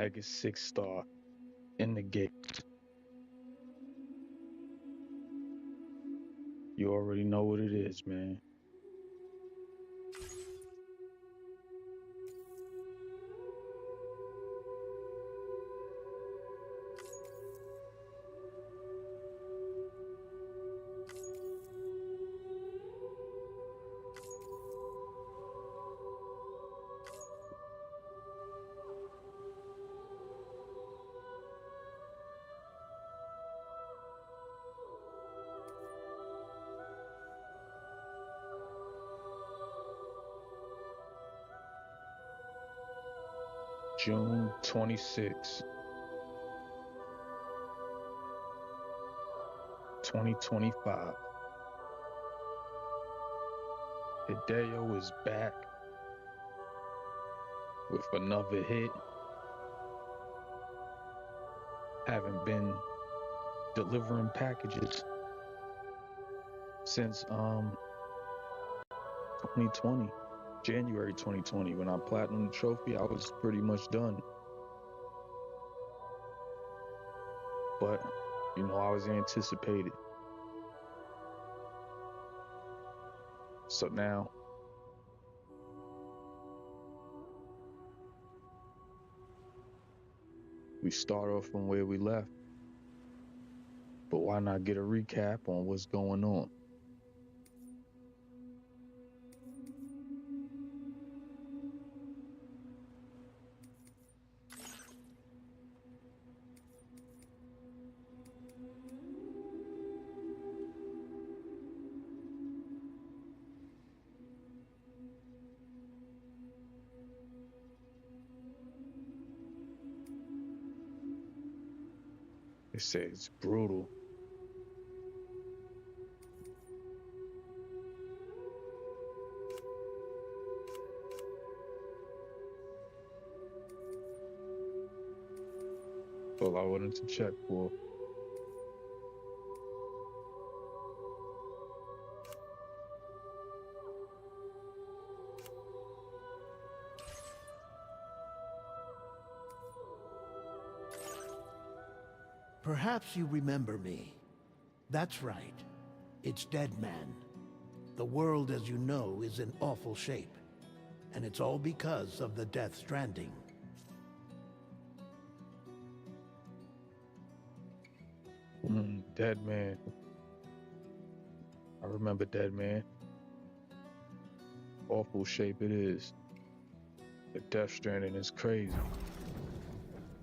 Haggis 6-star in the gate. You already know what it is, man. June 26, 2025. Hideo is back with another hit. Haven't been delivering packages since 2020, January 2020. When I platinum the trophy, I was pretty much done. But I was anticipated. So now we start off from where we left. But why not get a recap on what's going on? They say it's brutal. Well, I wanted to check for. Perhaps you remember me. That's right. It's Dead Man. The world, as you know, is in awful shape. And it's all because of the Death Stranding. Dead Man. I remember Dead Man. Awful shape it is. The Death Stranding is crazy.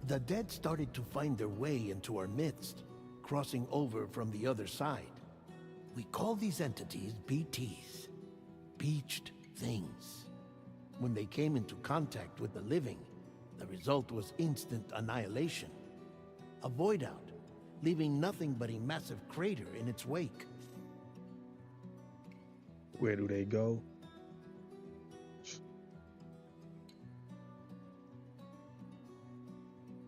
The dead started to find their way into our midst, crossing over from the other side. We call these entities BTs, Beached Things. When they came into contact with the living, the result was instant annihilation. A void out, leaving nothing but a massive crater in its wake. Where do they go?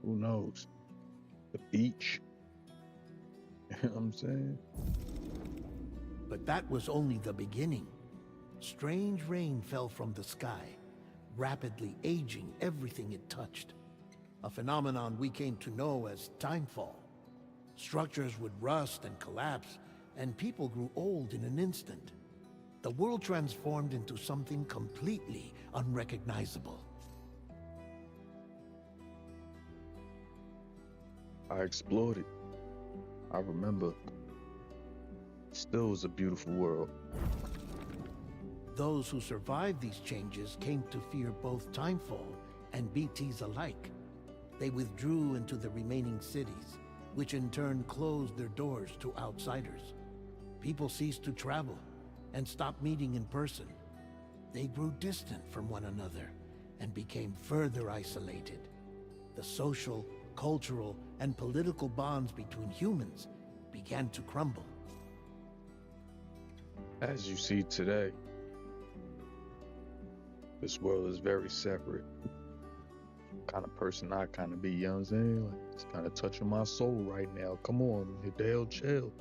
Who knows? The beach? You know what I'm saying? But that was only the beginning. Strange rain fell from the sky, rapidly aging everything it touched. A phenomenon we came to know as timefall. Structures would rust and collapse, and people grew old in an instant. The world transformed into something completely unrecognizable. I explored it. I remember. Still was a beautiful world. Those who survived these changes came to fear both Timefall and BTs alike. They withdrew into the remaining cities, which in turn closed their doors to outsiders. People ceased to travel and stopped meeting in person. They grew distant from one another and became further isolated. The social, cultural, and political bonds between humans began to crumble. As you see today, this world is very separate. Kind of person I kind of be, you know what I'm saying? Like, it's kind of touching my soul right now. Come on, Hideo, chill.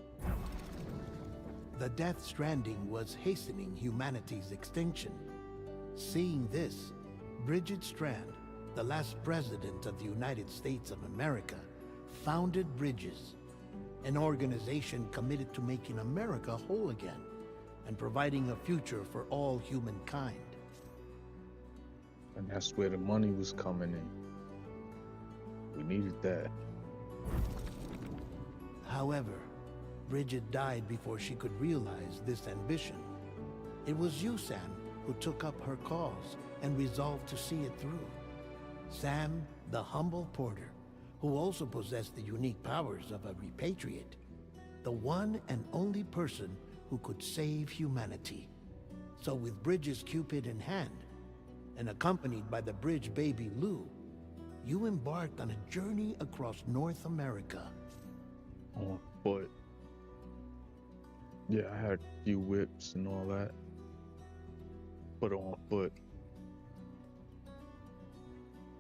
The Death Stranding was hastening humanity's extinction. Seeing this, Bridget Strand, the last president of the United States of America, founded Bridges, an organization committed to making America whole again and providing a future for all humankind. And that's where the money was coming in. We needed that. However, Bridget died before she could realize this ambition. It was you, Sam, who took up her cause and resolved to see it through. Sam, the humble porter, who also possessed the unique powers of a repatriate, the one and only person who could save humanity. So with Bridges' Cupid in hand, and accompanied by the bridge baby Lou, you embarked on a journey across North America. On foot. Yeah, I had a few whips and all that. But on foot.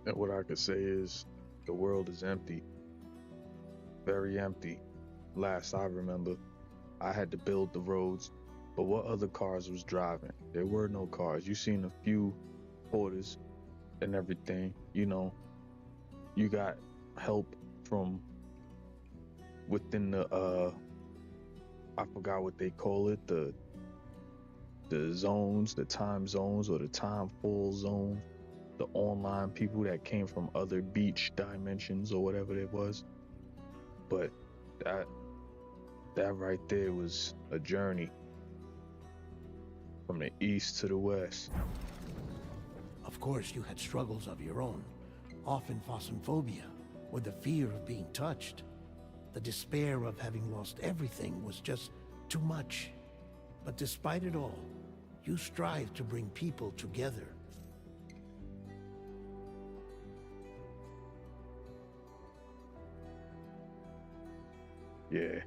And what I could say is, the world is empty. Very empty. Last I remember, I had to build the roads, but what other cars was driving? There were no cars. You seen a few porters and everything, you know. You got help from within the I forgot what they call it, the zones, the time zones, or the time full zone, the online people that came from other beach dimensions or whatever it was. But that right there was a journey from the east to the west. Of course, you had struggles of your own, often phosmophobia, or the fear of being touched. The despair of having lost everything was just too much. But despite it all, you strive to bring people together. Yeah.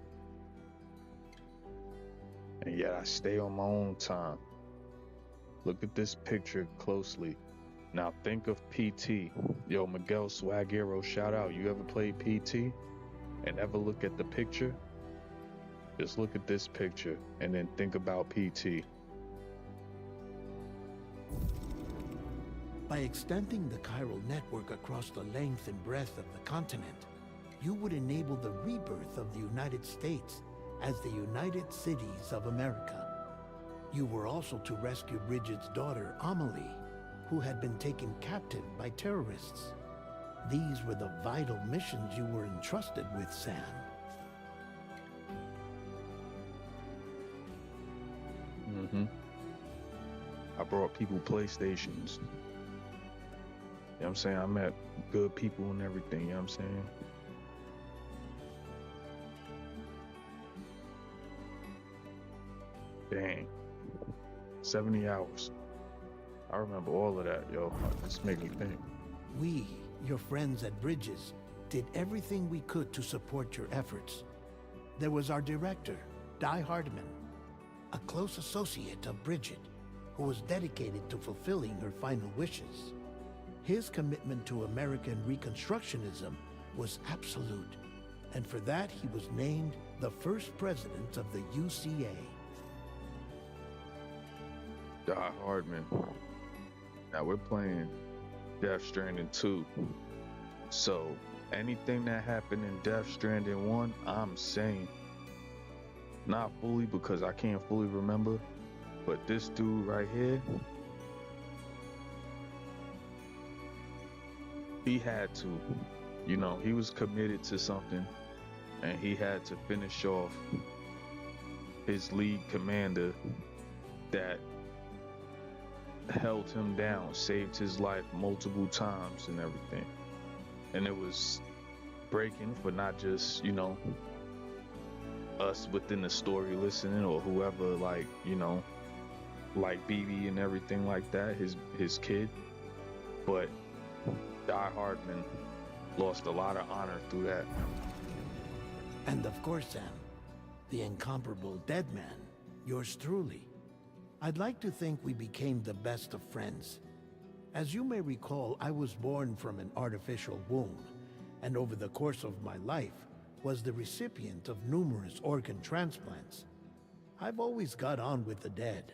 And yet I stay on my own time. Look at this picture closely. Now think of PT. Yo, Miguel Swaggero, shout out. You ever played PT and ever look at the picture? Just look at this picture and then think about PT. By extending the chiral network across the length and breadth of the continent, you would enable the rebirth of the United States as the United Cities of America. You were also to rescue Bridget's daughter, Amelie, who had been taken captive by terrorists. These were the vital missions you were entrusted with, Sam. I brought people PlayStations. You know what I'm saying? I met good people and everything, you know what I'm saying? Dang. 70 hours. I remember all of that, yo. This made me think. We, your friends at Bridges, did everything we could to support your efforts. There was our director, Di Hardman, a close associate of Bridget, who was dedicated to fulfilling her final wishes. His commitment to American Reconstructionism was absolute, and for that he was named the first president of the UCA. Die Hardman. Now we're playing Death Stranding 2. So anything that happened in Death Stranding 1, I'm saying. Not fully because I can't fully remember, but this dude right here, he had to, you know, he was committed to something and he had to finish off his lead commander that held him down, saved his life multiple times and everything. And it was breaking for not just, you know, us within the story listening or whoever, like, you know, like BB and everything like that, his kid. But Die Hardman lost a lot of honor through that. And of course, Sam, the incomparable Dead Man, yours truly. I'd like to think we became the best of friends. As you may recall, I was born from an artificial womb, and over the course of my life, was the recipient of numerous organ transplants. I've always got on with the dead.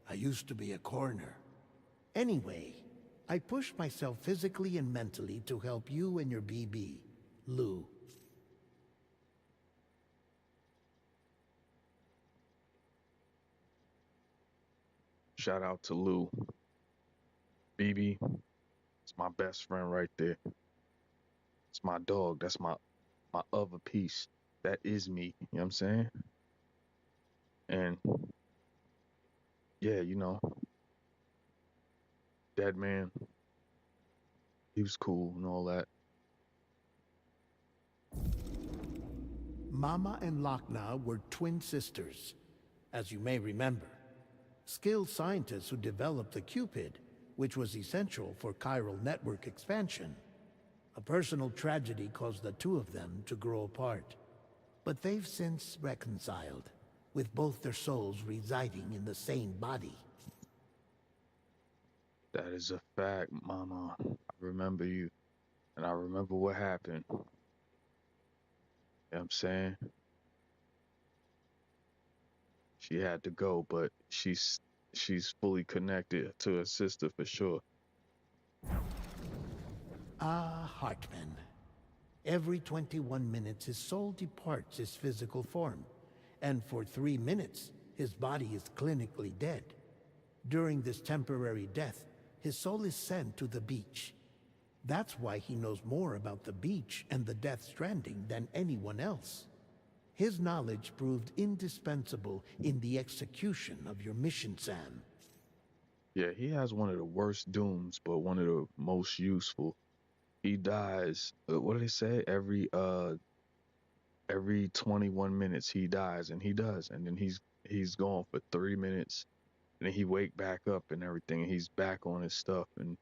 I used to be a coroner. Anyway, I pushed myself physically and mentally to help you and your BB, Lou. Shout out to Lou. BB, it's my best friend right there. It's my dog. That's my other piece. That is me. You know what I'm saying? And yeah, that man, he was cool and all that. Mama and Lakna were twin sisters, as you may remember. Skilled scientists who developed the Cupid, which was essential for chiral network expansion. A personal tragedy caused the two of them to grow apart. But they've since reconciled, with both their souls residing in the same body. That is a fact, Mama. I remember you. And I remember what happened. You know what I'm saying? She had to go, but she's fully connected to her sister for sure. Ah, Hartman. Every 21 minutes his soul departs his physical form, and for 3 minutes his body is clinically dead. During this temporary death, his soul is sent to the beach. That's why he knows more about the beach and the Death Stranding than anyone else. His knowledge proved indispensable in the execution of your mission, Sam. Yeah, he has one of the worst dooms, but one of the most useful. He dies, what do they say? Every 21 minutes he dies, and he does. And then he's gone for 3 minutes, and then he wake back up and everything, and he's back on his stuff, and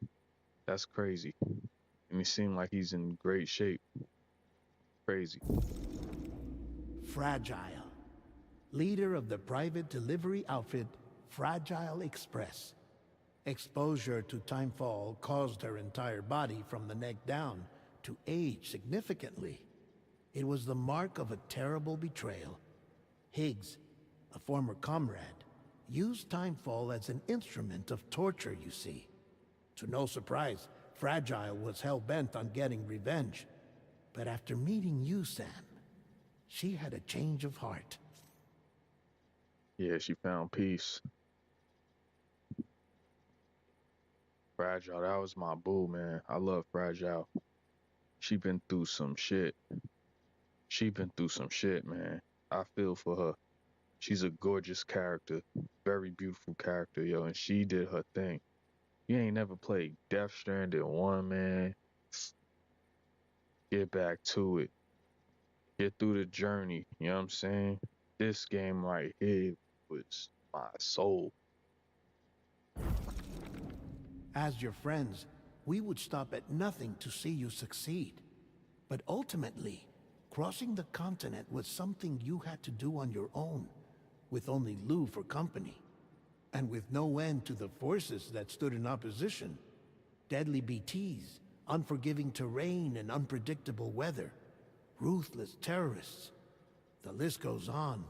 that's crazy. And he seemed like he's in great shape. Crazy. Fragile. Leader of the private delivery outfit, Fragile Express. Exposure to timefall caused her entire body from the neck down to age significantly. It was the mark of a terrible betrayal. Higgs, a former comrade, used timefall as an instrument of torture, you see. To no surprise, Fragile was hell-bent on getting revenge. But after meeting you, Sam, she had a change of heart. Yeah, she found peace. Fragile, that was my boo, man. I love Fragile. She been through some shit. She been through some shit, man. I feel for her. She's a gorgeous character, very beautiful character, yo, and she did her thing. You ain't never played Death Stranding 1, man. Get back to it. Get through the journey, you know what I'm saying? This game right here was my soul. As your friends, we would stop at nothing to see you succeed. But ultimately, crossing the continent was something you had to do on your own, with only Lou for company, and with no end to the forces that stood in opposition. Deadly BTs, unforgiving terrain and unpredictable weather, ruthless terrorists. The list goes on.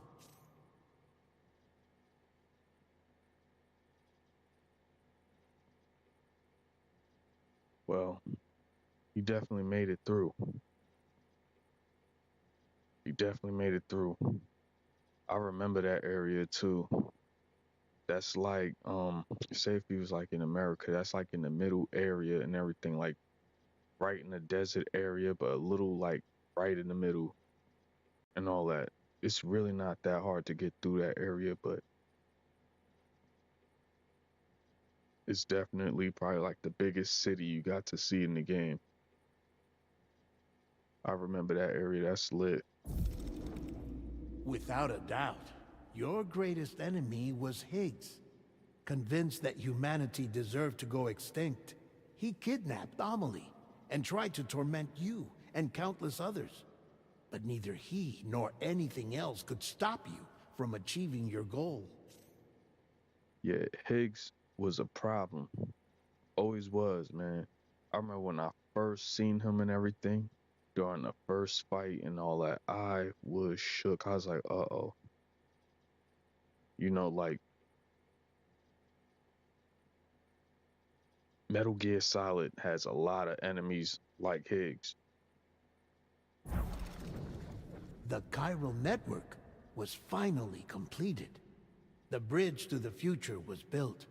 Well, you definitely made it through. You definitely made it through. I remember that area too. That's like, say if he was like in America, that's like in the middle area and everything, like right in the desert area, but a little like right in the middle and all that. It's really not that hard to get through that area, but it's definitely probably like the biggest city you got to see in the game. I remember that area. That's lit. Without a doubt, your greatest enemy was Higgs. Convinced that humanity deserved to go extinct, he kidnapped Amelie and tried to torment you and countless others. But neither he nor anything else could stop you from achieving your goal. Yeah, Higgs was a problem. Always was, man. I remember when I first seen him and everything during the first fight and all that, I was shook. I was like, uh-oh. Like Metal Gear Solid has a lot of enemies like Higgs. The chiral network was finally completed. The bridge to the future was built,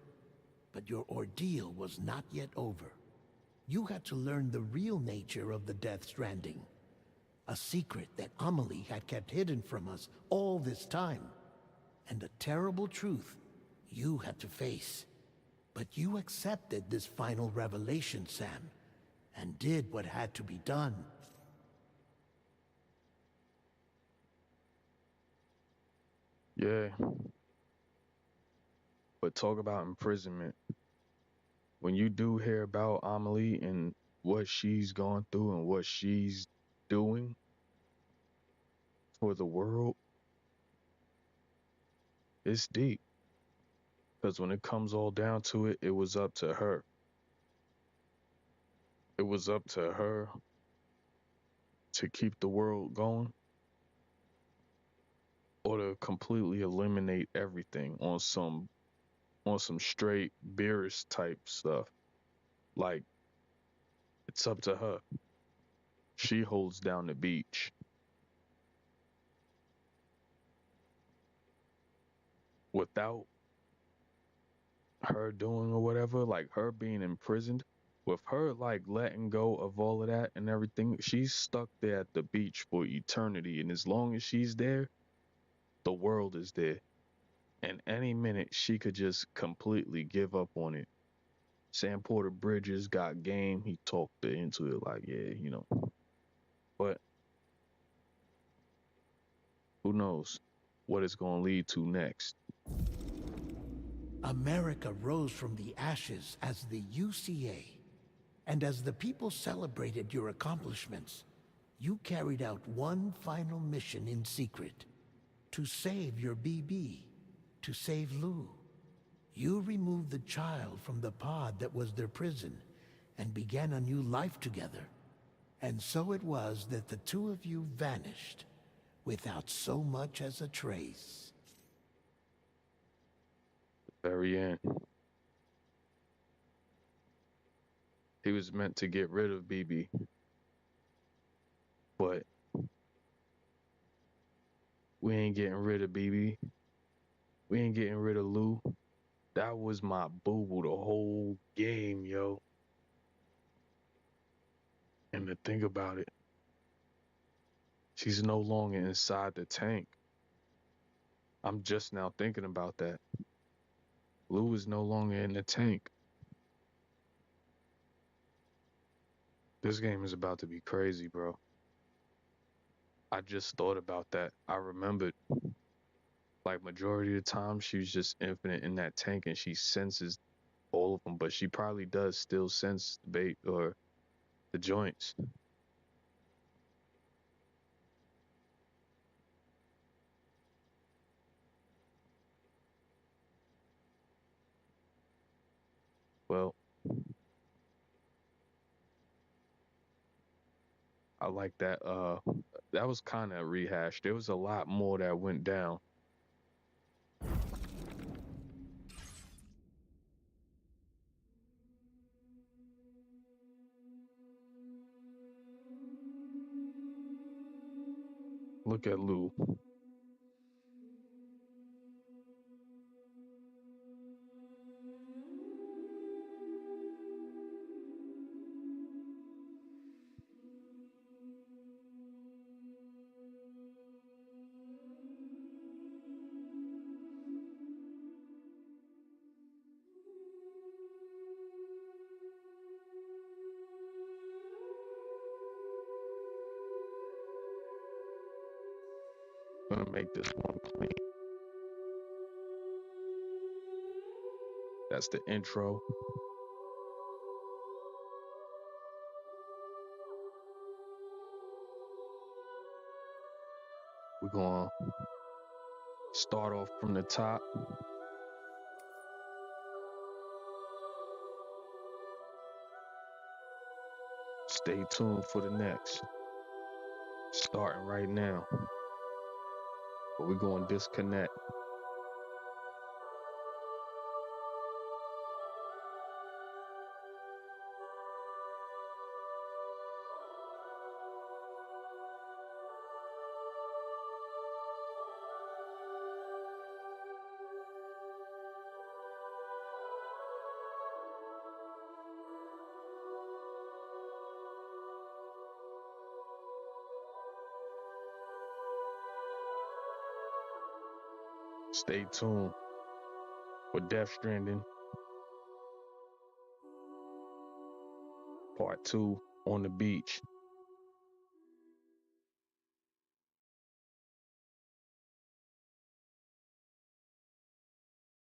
but your ordeal was not yet over. You had to learn the real nature of the Death Stranding, a secret that Amelie had kept hidden from us all this time, and a terrible truth you had to face. But you accepted this final revelation, Sam, and did what had to be done. Yeah, but talk about imprisonment. When you do hear about Amelie and what she's gone through and what she's doing for the world, it's deep. Because when it comes all down to it, it was up to her. It was up to her to keep the world going or to completely eliminate everything on some straight bearish type stuff. Like, it's up to her. She holds down the beach. Without her doing or whatever, like her being imprisoned, with her like letting go of all of that and everything, she's stuck there at the beach for eternity. And as long as she's there, the world is there. And any minute she could just completely give up on it. Sam Porter Bridges got game. He talked her into it like, yeah, you know. But who knows what it's gonna lead to next. America rose from the ashes as the UCA, and as the people celebrated your accomplishments, you carried out one final mission in secret: to save your BB, to save Lou. You removed the child from the pod that was their prison and began a new life together. And so it was that the two of you vanished without so much as a trace. Very end. He was meant to get rid of BB, but we ain't getting rid of BB. We ain't getting rid of Lou. That was my boo-boo the whole game, yo. And to think about it, she's no longer inside the tank. I'm just now thinking about that. Lou is no longer in the tank. This game is about to be crazy, bro. I just thought about that. I remembered, like, majority of the time, she was just infinite in that tank and she senses all of them, but she probably does still sense the bait or the joints. Well, I like that. That was kind of rehashed. There was a lot more that went down. Look at Lou. Gonna make this one clean. That's the intro. We're gonna start off from the top. Stay tuned for the next. Starting right now. But we're gonna disconnect. Stay tuned for Death Stranding Part 2 on the beach.